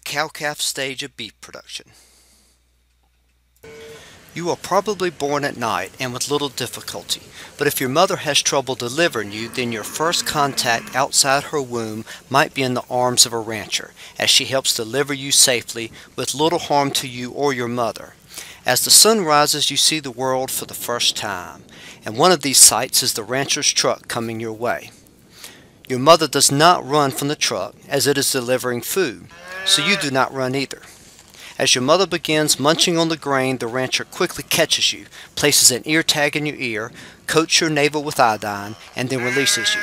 cow-calf stage of beef production. You are probably born at night and with little difficulty, but if your mother has trouble delivering you, then your first contact outside her womb might be in the arms of a rancher, as she helps deliver you safely with little harm to you or your mother. As the sun rises, you see the world for the first time, and one of these sights is the rancher's truck coming your way. Your mother does not run from the truck, as it is delivering food, so you do not run either. As your mother begins munching on the grain, the rancher quickly catches you, places an ear tag in your ear, coats your navel with iodine, and then releases you.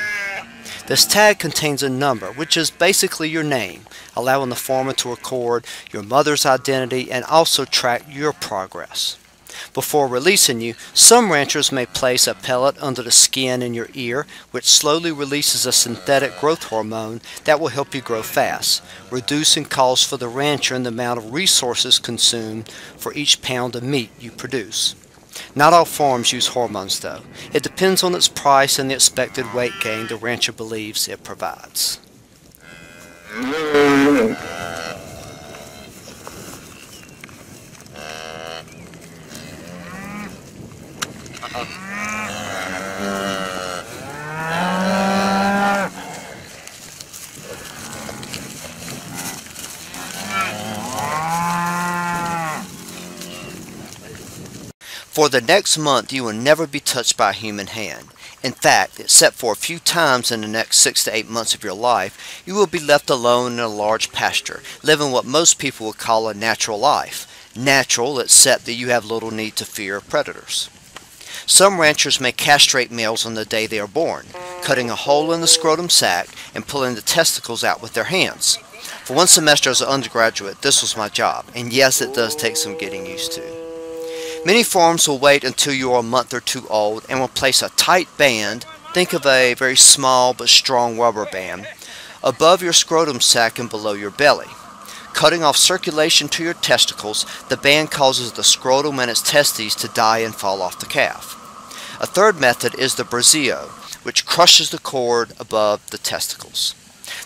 This tag contains a number, which is basically your name, allowing the farmer to record your mother's identity and also track your progress. Before releasing you, some ranchers may place a pellet under the skin in your ear, which slowly releases a synthetic growth hormone that will help you grow fast, reducing costs for the rancher and the amount of resources consumed for each pound of meat you produce. Not all farms use hormones though. It depends on its price and the expected weight gain the rancher believes it provides. For the next month, you will never be touched by a human hand. In fact, except for a few times in the next 6 to 8 months of your life, you will be left alone in a large pasture, living what most people would call a natural life. Natural, except that you have little need to fear predators. Some ranchers may castrate males on the day they are born, cutting a hole in the scrotum sac and pulling the testicles out with their hands. For one semester as an undergraduate, this was my job, and yes, it does take some getting used to. Many farms will wait until you are a month or two old and will place a tight band, think of a very small but strong rubber band, above your scrotum sac and below your belly. Cutting off circulation to your testicles, the band causes the scrotum and its testes to die and fall off the calf. A third method is the braccio, which crushes the cord above the testicles.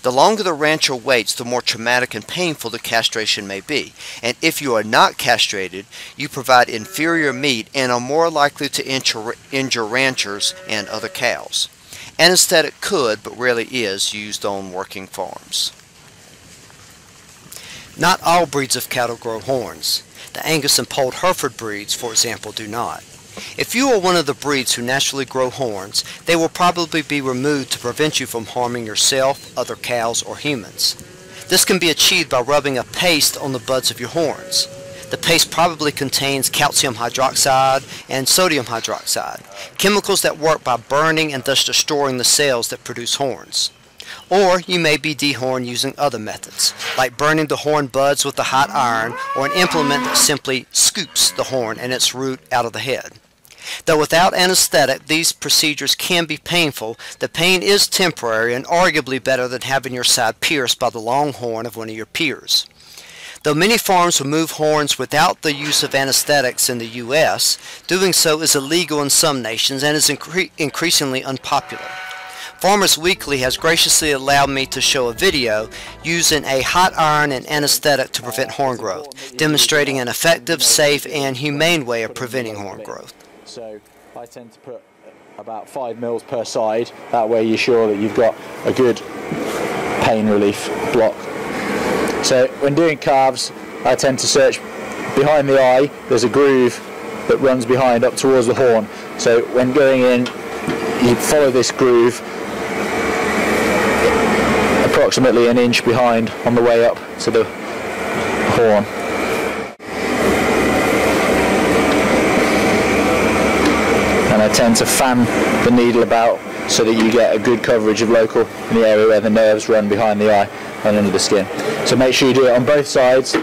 The longer the rancher waits, the more traumatic and painful the castration may be, and if you are not castrated, you provide inferior meat and are more likely to injure ranchers and other cows. Anesthetic could, but rarely is, used on working farms. Not all breeds of cattle grow horns. The Angus and Polled Hereford breeds, for example, do not. If you are one of the breeds who naturally grow horns, they will probably be removed to prevent you from harming yourself, other cows, or humans. This can be achieved by rubbing a paste on the buds of your horns. The paste probably contains calcium hydroxide and sodium hydroxide, chemicals that work by burning and thus destroying the cells that produce horns. Or you may be dehorned using other methods, like burning the horn buds with a hot iron or an implement that simply scoops the horn and its root out of the head. Though without anesthetic, these procedures can be painful, the pain is temporary and arguably better than having your side pierced by the long horn of one of your peers. Though many farms remove horns without the use of anesthetics in the U.S., doing so is illegal in some nations and is increasingly unpopular. Farmers Weekly has graciously allowed me to show a video using a hot iron and anesthetic to prevent horn growth, demonstrating an effective, safe, and humane way of preventing horn growth. So I tend to put about 5 mils per side, that way you're sure that you've got a good pain relief block. So when doing calves, I tend to search behind the eye. There's a groove that runs behind up towards the horn. So when going in, you follow this groove approximately an inch behind on the way up to the horn. And I tend to fan the needle about so that you get a good coverage of local in the area where the nerves run behind the eye and under the skin. So make sure you do it on both sides.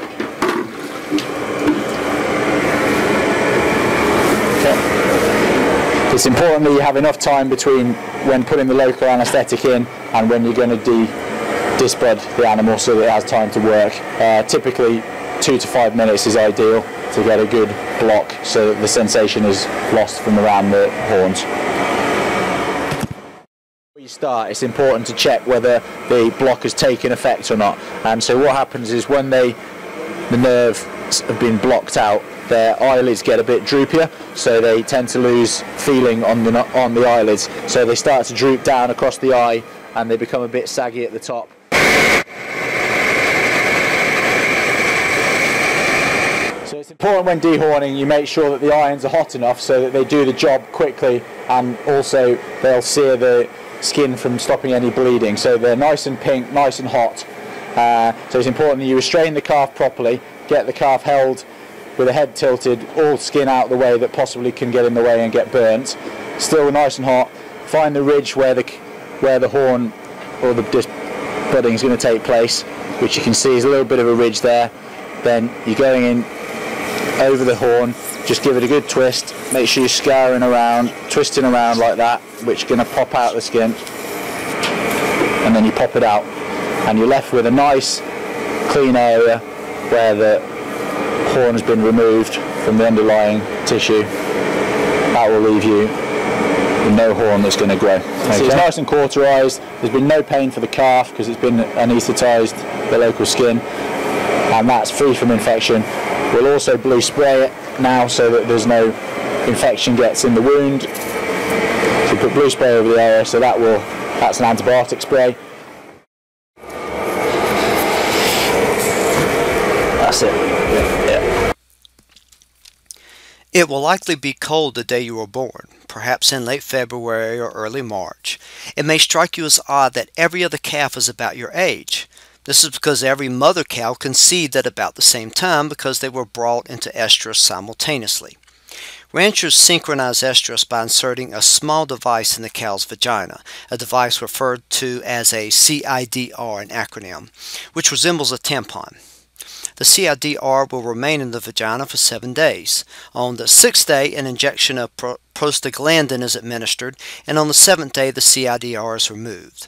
It's important that you have enough time between when putting the local anaesthetic in and when you're going to disbud the animal so that it has time to work. Typically 2 to 5 minutes is ideal to get a good block so that the sensation is lost from around the horns. What you start, it's important to check whether the block has taken effect or not. And so what happens is when the nerves have been blocked out, their eyelids get a bit droopier, so they tend to lose feeling on the eyelids. So they start to droop down across the eye and they become a bit saggy at the top. So it's important when dehorning you make sure that the irons are hot enough so that they do the job quickly, and also they'll sear the skin from stopping any bleeding. So they're nice and pink, nice and hot. So it's important that you restrain the calf properly, get the calf held with the head tilted, all skin out the way that possibly can get in the way and get burnt. Still nice and hot. Find the ridge where the horn or the disc budding is going to take place, which you can see is a little bit of a ridge there. Then you're going in over the horn, just give it a good twist, make sure you're scouring around, twisting around like that, which is going to pop out the skin, and then you pop it out and you're left with a nice clean area where the horn has been removed from the underlying tissue. That will leave you with no horn that's going to grow. Okay. So it's nice and cauterized, there's been no pain for the calf because it's been anaesthetized, the local skin, and that's free from infection. We'll also blue spray it now so that there's no infection gets in the wound. So we put blue spray over the area, so that's an antibiotic spray. That's it. Yeah. It will likely be cold the day you were born, perhaps in late February or early March. It may strike you as odd that every other calf is about your age. This is because every mother cow conceived at about the same time because they were brought into estrus simultaneously. Ranchers synchronize estrus by inserting a small device in the cow's vagina, a device referred to as a CIDR, an acronym, which resembles a tampon. The CIDR will remain in the vagina for 7 days. On the 6th day, an injection of prostaglandin is administered, and on the 7th day, the CIDR is removed.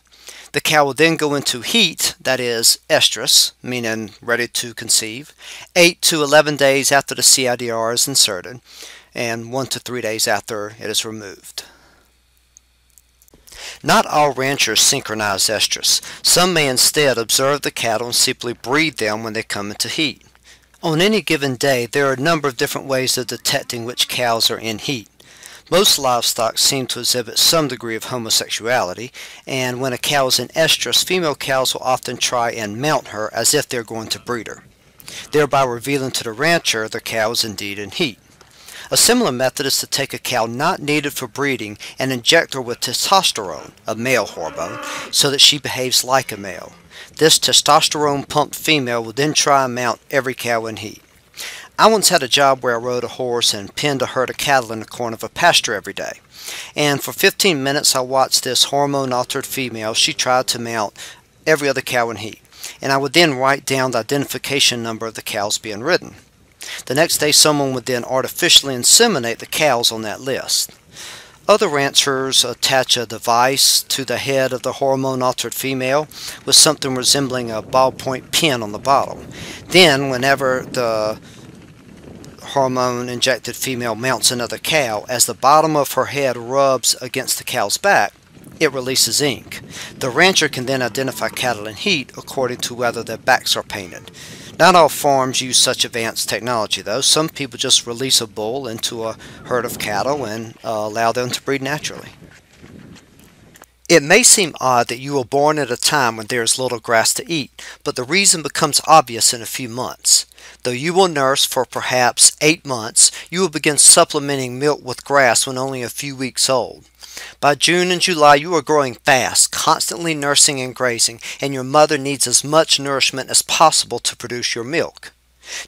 The cow will then go into heat, that is, estrus, meaning ready to conceive, 8 to 11 days after the CIDR is inserted, and 1 to 3 days after it is removed. Not all ranchers synchronize estrus. Some may instead observe the cattle and simply breed them when they come into heat. On any given day, there are a number of different ways of detecting which cows are in heat. Most livestock seem to exhibit some degree of homosexuality, and when a cow is in estrus, female cows will often try and mount her as if they're going to breed her, thereby revealing to the rancher the cow is indeed in heat. A similar method is to take a cow not needed for breeding and inject her with testosterone, a male hormone, so that she behaves like a male. This testosterone-pumped female will then try and mount every cow in heat. I once had a job where I rode a horse and penned a herd of cattle in the corner of a pasture every day. And for 15 minutes I watched this hormone-altered female. She tried to mount every other cow in heat. And I would then write down the identification number of the cows being ridden. The next day someone would then artificially inseminate the cows on that list. Other ranchers attach a device to the head of the hormone-altered female with something resembling a ballpoint pen on the bottom. Then, whenever the hormone-injected female mounts another cow, as the bottom of her head rubs against the cow's back, it releases ink. The rancher can then identify cattle in heat according to whether their backs are painted. Not all farms use such advanced technology, though. Some people just release a bull into a herd of cattle and allow them to breed naturally. It may seem odd that you were born at a time when there is little grass to eat, but the reason becomes obvious in a few months. Though you will nurse for perhaps 8 months, you will begin supplementing milk with grass when only a few weeks old. By June and July, you are growing fast, constantly nursing and grazing, and your mother needs as much nourishment as possible to produce your milk.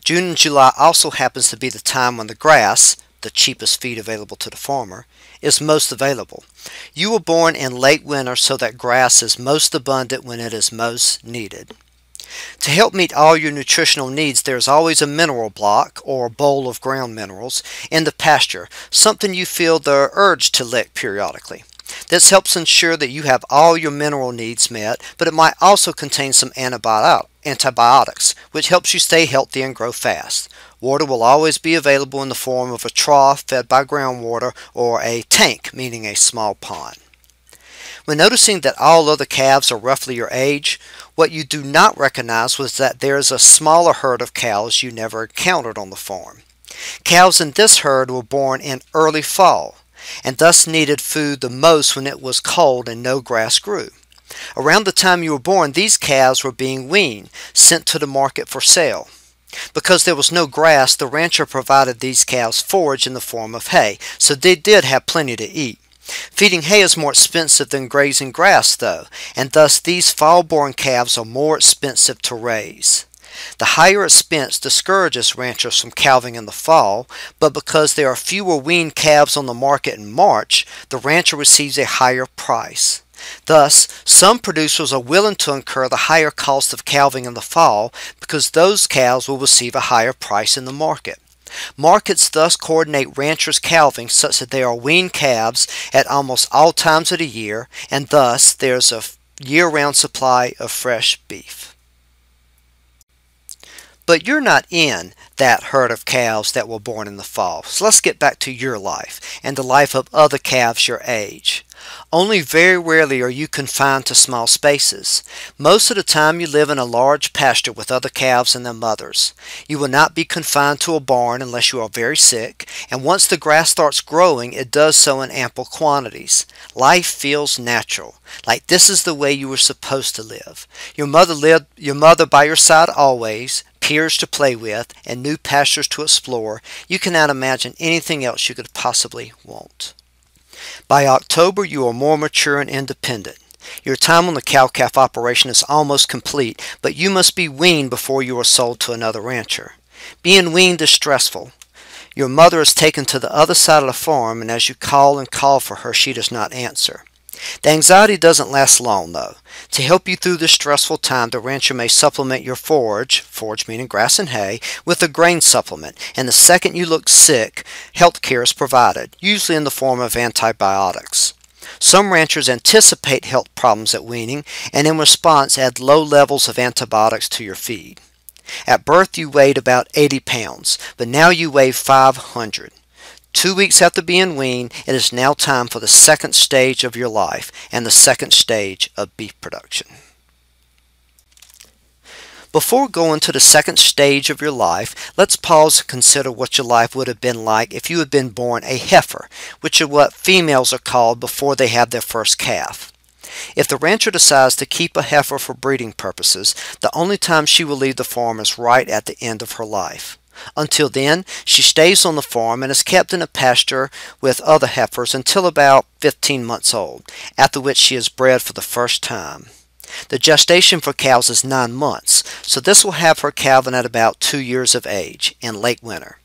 June and July also happens to be the time when the grass, the cheapest feed available to the farmer, is most available. You were born in late winter so that grass is most abundant when it is most needed. To help meet all your nutritional needs, there is always a mineral block, or bowl of ground minerals, in the pasture, something you feel the urge to lick periodically. This helps ensure that you have all your mineral needs met, but it might also contain some antibiotics, which helps you stay healthy and grow fast. Water will always be available in the form of a trough fed by groundwater or a tank, meaning a small pond. When noticing that all other calves are roughly your age, what you do not recognize was that there is a smaller herd of cows you never encountered on the farm. Cows in this herd were born in early fall, and thus needed food the most when it was cold and no grass grew. Around the time you were born, these calves were being weaned, sent to the market for sale. Because there was no grass, the rancher provided these cows forage in the form of hay, so they did have plenty to eat. Feeding hay is more expensive than grazing grass, though, and thus these fall-born calves are more expensive to raise. The higher expense discourages ranchers from calving in the fall, but because there are fewer weaned calves on the market in March, the rancher receives a higher price. Thus, some producers are willing to incur the higher cost of calving in the fall because those calves will receive a higher price in the market. Markets thus coordinate ranchers' calving such that there are weaned calves at almost all times of the year, and thus there's a year-round supply of fresh beef. But you're not in that herd of calves that were born in the fall. So let's get back to your life and the life of other calves your age. Only very rarely are you confined to small spaces. Most of the time you live in a large pasture with other calves and their mothers. You will not be confined to a barn unless you are very sick, and once the grass starts growing, it does so in ample quantities. Life feels natural, like this is the way you were supposed to live. Your mother by your side always, peers to play with, and new pastures to explore. You cannot imagine anything else you could possibly want. By October, you are more mature and independent. Your time on the cow-calf operation is almost complete, but you must be weaned before you are sold to another rancher. Being weaned is stressful. Your mother is taken to the other side of the farm, and as you call and call for her, she does not answer. The anxiety doesn't last long, though. To help you through this stressful time, the rancher may supplement your forage meaning grass and hay, with a grain supplement, and the second you look sick, health care is provided, usually in the form of antibiotics. Some ranchers anticipate health problems at weaning, and in response add low levels of antibiotics to your feed. At birth you weighed about 80 pounds, but now you weigh 500. 2 weeks after being weaned, it is now time for the second stage of your life and the second stage of beef production. Before going to the second stage of your life, let's pause and consider what your life would have been like if you had been born a heifer, which is what females are called before they have their first calf. If the rancher decides to keep a heifer for breeding purposes, the only time she will leave the farm is right at the end of her life. Until then, she stays on the farm and is kept in a pasture with other heifers until about 15 months old, after which she is bred for the first time. The gestation for cows is 9 months, so this will have her calving at about 2 years of age, in late winter.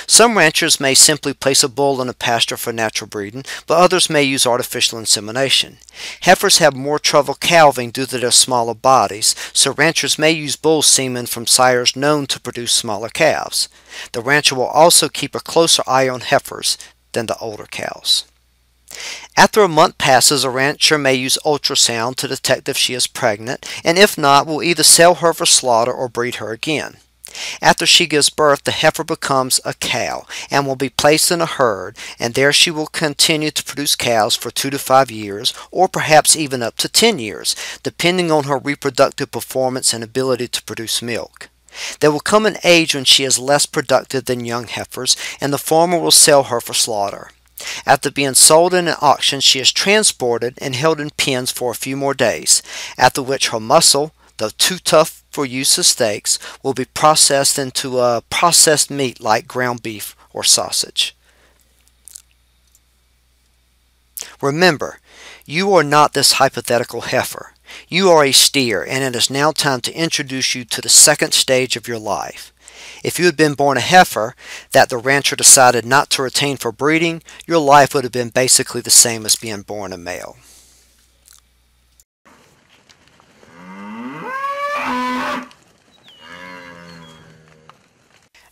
Some ranchers may simply place a bull in a pasture for natural breeding, but others may use artificial insemination. Heifers have more trouble calving due to their smaller bodies, so ranchers may use bull semen from sires known to produce smaller calves. The rancher will also keep a closer eye on heifers than the older cows. After a month passes, a rancher may use ultrasound to detect if she is pregnant, and if not, will either sell her for slaughter or breed her again. After she gives birth, the heifer becomes a cow and will be placed in a herd, and there she will continue to produce cows for 2 to 5 years, or perhaps even up to 10 years, depending on her reproductive performance and ability to produce milk. There will come an age when she is less productive than young heifers, and the farmer will sell her for slaughter. After being sold in an auction, she is transported and held in pens for a few more days, after which her muscle, though too tough for use as steaks, will be processed into a processed meat like ground beef or sausage. Remember, you are not this hypothetical heifer. You are a steer, and it is now time to introduce you to the second stage of your life. If you had been born a heifer that the rancher decided not to retain for breeding, your life would have been basically the same as being born a male.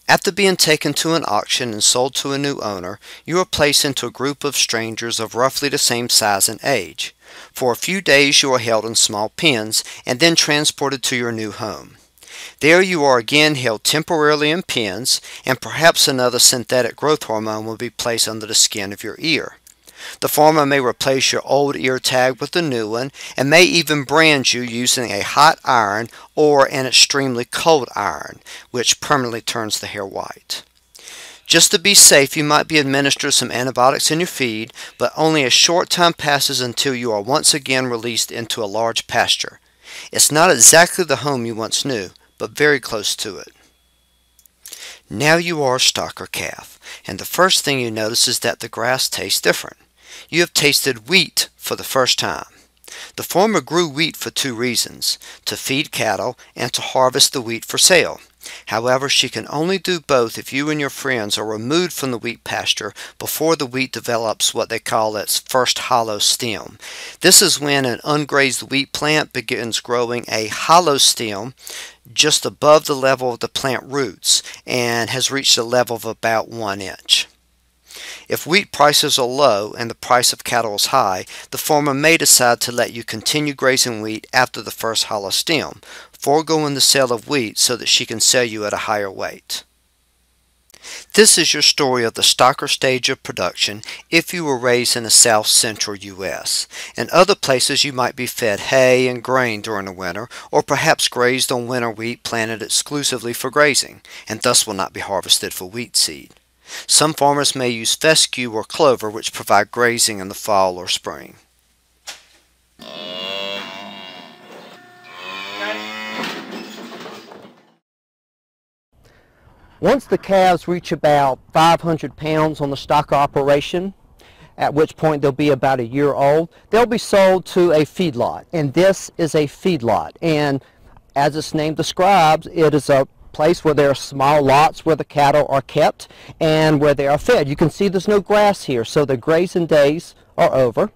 After being taken to an auction and sold to a new owner, you are placed into a group of strangers of roughly the same size and age. For a few days you are held in small pens and then transported to your new home. There you are again held temporarily in pens, and perhaps another synthetic growth hormone will be placed under the skin of your ear. The farmer may replace your old ear tag with a new one and may even brand you using a hot iron or an extremely cold iron, which permanently turns the hair white. Just to be safe, you might be administered some antibiotics in your feed, but only a short time passes until you are once again released into a large pasture. It's not exactly the home you once knew, but very close to it. Now you are a stocker calf, and the first thing you notice is that the grass tastes different. You have tasted wheat for the first time. The farmer grew wheat for two reasons: to feed cattle and to harvest the wheat for sale. However, she can only do both if you and your friends are removed from the wheat pasture before the wheat develops what they call its first hollow stem. This is when an ungrazed wheat plant begins growing a hollow stem just above the level of the plant roots and has reached a level of about 1 inch. If wheat prices are low and the price of cattle is high, the farmer may decide to let you continue grazing wheat after the first hollow stem, foregoing the sale of wheat so that she can sell you at a higher weight. This is your story of the stocker stage of production if you were raised in the south central U.S. In other places you might be fed hay and grain during the winter, or perhaps grazed on winter wheat planted exclusively for grazing, and thus will not be harvested for wheat seed. Some farmers may use fescue or clover, which provide grazing in the fall or spring. Once the calves reach about 500 pounds on the stocker operation, at which point they'll be about a year old, they'll be sold to a feedlot. And this is a feedlot. And as its name describes, it is a place where there are small lots where the cattle are kept and where they are fed. You can see there's no grass here, so the grazing days are over.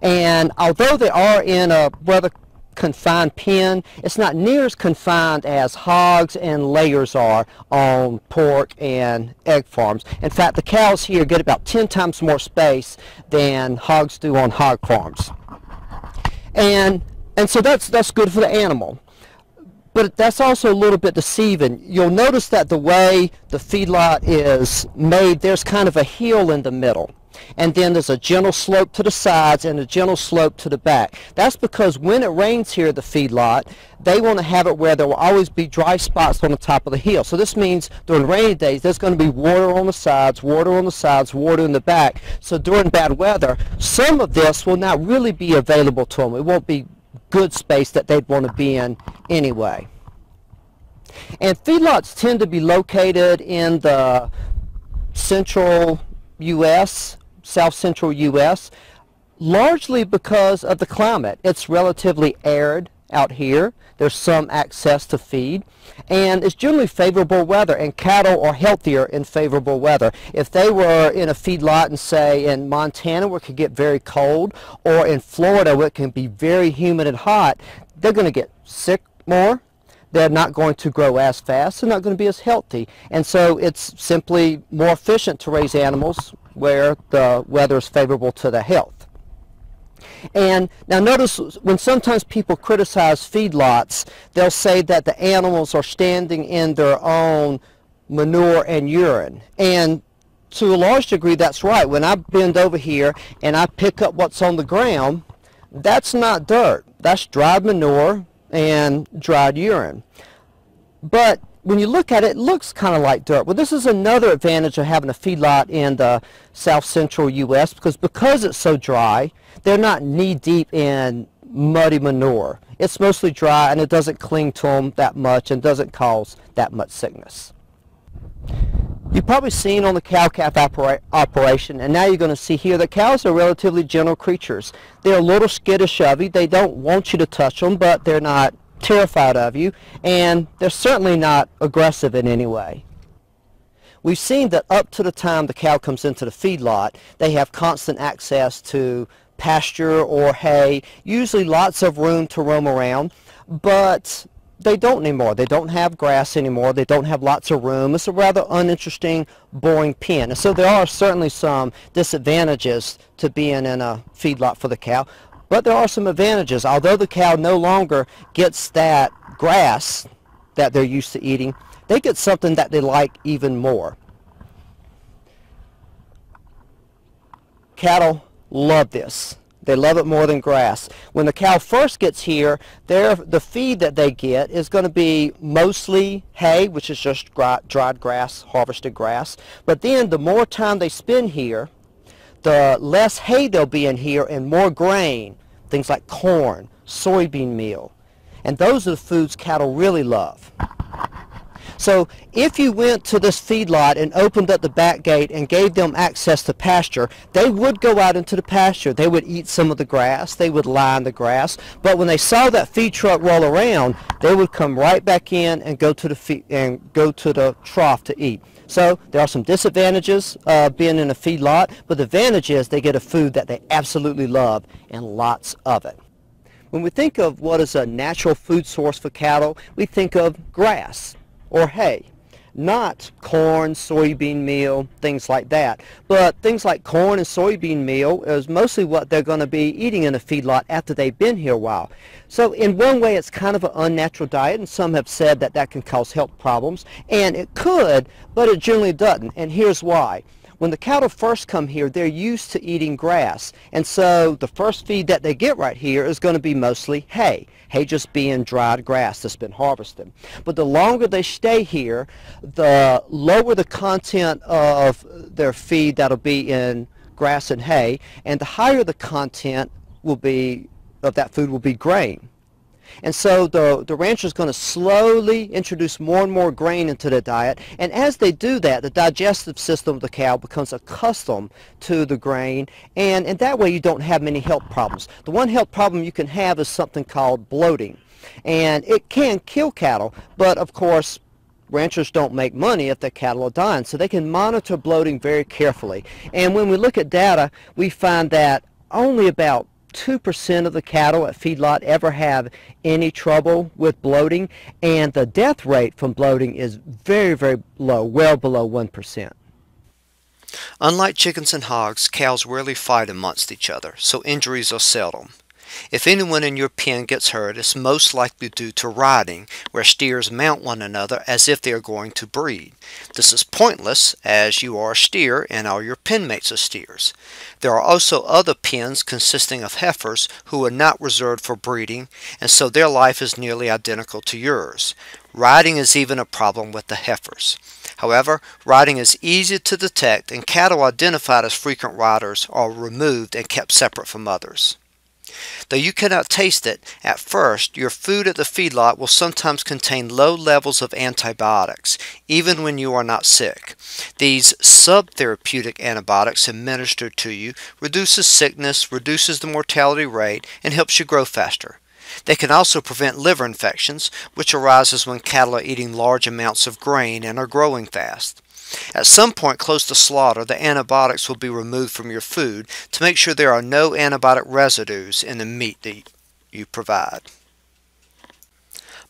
And although they are in a rather confined pen, it's not near as confined as hogs and layers are on pork and egg farms. In fact, the cows here get about 10 times more space than hogs do on hog farms. And so that's good for the animal. But that's also a little bit deceiving. You'll notice that the way the feedlot is made, there's kind of a hill in the middle. And then there's a gentle slope to the sides and a gentle slope to the back. That's because when it rains here at the feedlot, they want to have it where there will always be dry spots on the top of the hill. So this means during rainy days, there's going to be water on the sides, water in the back. So during bad weather, some of this will not really be available to them. It won't be good space that they'd want to be in anyway. And feedlots tend to be located in the central U.S., south central U.S., largely because of the climate. It's relatively arid out here. There's some access to feed, and it's generally favorable weather, and cattle are healthier in favorable weather. If they were in a feedlot and say in Montana where it could get very cold, or in Florida where it can be very humid and hot, they're going to get sick more. They're not going to grow as fast. They're not going to be as healthy. And so it's simply more efficient to raise animals where the weather is favorable to their health. And now notice when sometimes people criticize feedlots, they'll say that the animals are standing in their own manure and urine. And to a large degree that's right. When I bend over here and I pick up what's on the ground, that's not dirt. That's dried manure and dried urine. But when you look at it, it looks kind of like dirt. Well, this is another advantage of having a feedlot in the south central U.S. because it's so dry, they're not knee-deep in muddy manure. It's mostly dry, and it doesn't cling to them that much and doesn't cause that much sickness. You've probably seen on the cow-calf operation, and now you're going to see here, that cows are relatively gentle creatures. They're a little skittish of you. They don't want you to touch them, but they're not terrified of you, and they're certainly not aggressive in any way. We've seen that up to the time the cow comes into the feedlot, they have constant access to pasture or hay, usually lots of room to roam around, but they don't anymore. They don't have grass anymore. They don't have lots of room. It's a rather uninteresting, boring pen. And so there are certainly some disadvantages to being in a feedlot for the cow, but there are some advantages. Although the cow no longer gets that grass that they're used to eating, they get something that they like even more. Cattle love this. They love it more than grass. When the cow first gets here, the feed that they get is going to be mostly hay, which is just dried grass, harvested grass. But then the more time they spend here, the less hay there'll be in here and more grain, things like corn, soybean meal. And those are the foods cattle really love. So if you went to this feedlot and opened up the back gate and gave them access to pasture, they would go out into the pasture. They would eat some of the grass. They would lie in the grass. But when they saw that feed truck roll around, they would come right back in and go to the trough to eat. So there are some disadvantages being in a feedlot, but the advantage is they get a food that they absolutely love and lots of it. When we think of what is a natural food source for cattle, we think of grass or hay, not corn, soybean meal, things like that. But things like corn and soybean meal is mostly what they're going to be eating in a feedlot after they've been here a while. So in one way it's kind of an unnatural diet, and some have said that that can cause health problems, and it could, but it generally doesn't, and here's why. When the cattle first come here, they're used to eating grass, and so the first feed that they get right here is going to be mostly hay. Hay just being dried grass that's been harvested. But the longer they stay here, the lower the content of their feed that'll be in grass and hay, and the higher the content will be of that food will be grain. And so the rancher is going to slowly introduce more and more grain into the diet, and as they do that, the digestive system of the cow becomes accustomed to the grain, and in that way you don't have many health problems. The one health problem you can have is something called bloating, and it can kill cattle, but of course ranchers don't make money if their cattle are dying, so they can monitor bloating very carefully. And when we look at data, we find that only about 2% of the cattle at feedlot ever have any trouble with bloating, and the death rate from bloating is very, very low, well below 1%. Unlike chickens and hogs, cows rarely fight amongst each other, so injuries are seldom. If anyone in your pen gets hurt, it's most likely due to riding, where steers mount one another as if they are going to breed. This is pointless, as you are a steer and all your pen mates are steers. There are also other pens consisting of heifers who are not reserved for breeding, and so their life is nearly identical to yours. Riding is even a problem with the heifers. However, riding is easy to detect, and cattle identified as frequent riders are removed and kept separate from others. Though you cannot taste it at first, your food at the feedlot will sometimes contain low levels of antibiotics, even when you are not sick. These subtherapeutic antibiotics administered to you reduces sickness, reduces the mortality rate, and helps you grow faster. They can also prevent liver infections, which arises when cattle are eating large amounts of grain and are growing fast. At some point close to slaughter, the antibiotics will be removed from your food to make sure there are no antibiotic residues in the meat that you provide.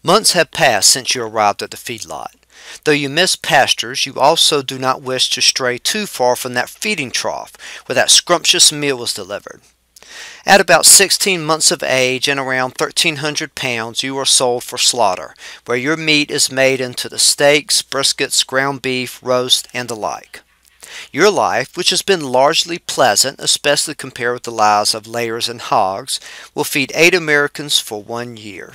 Months have passed since you arrived at the feedlot. Though you miss pastures, you also do not wish to stray too far from that feeding trough where that scrumptious meal was delivered. At about 16 months of age and around 1,300 pounds, you are sold for slaughter, where your meat is made into the steaks, briskets, ground beef, roast, and the like. Your life, which has been largely pleasant, especially compared with the lives of layers and hogs, will feed 8 Americans for 1 year.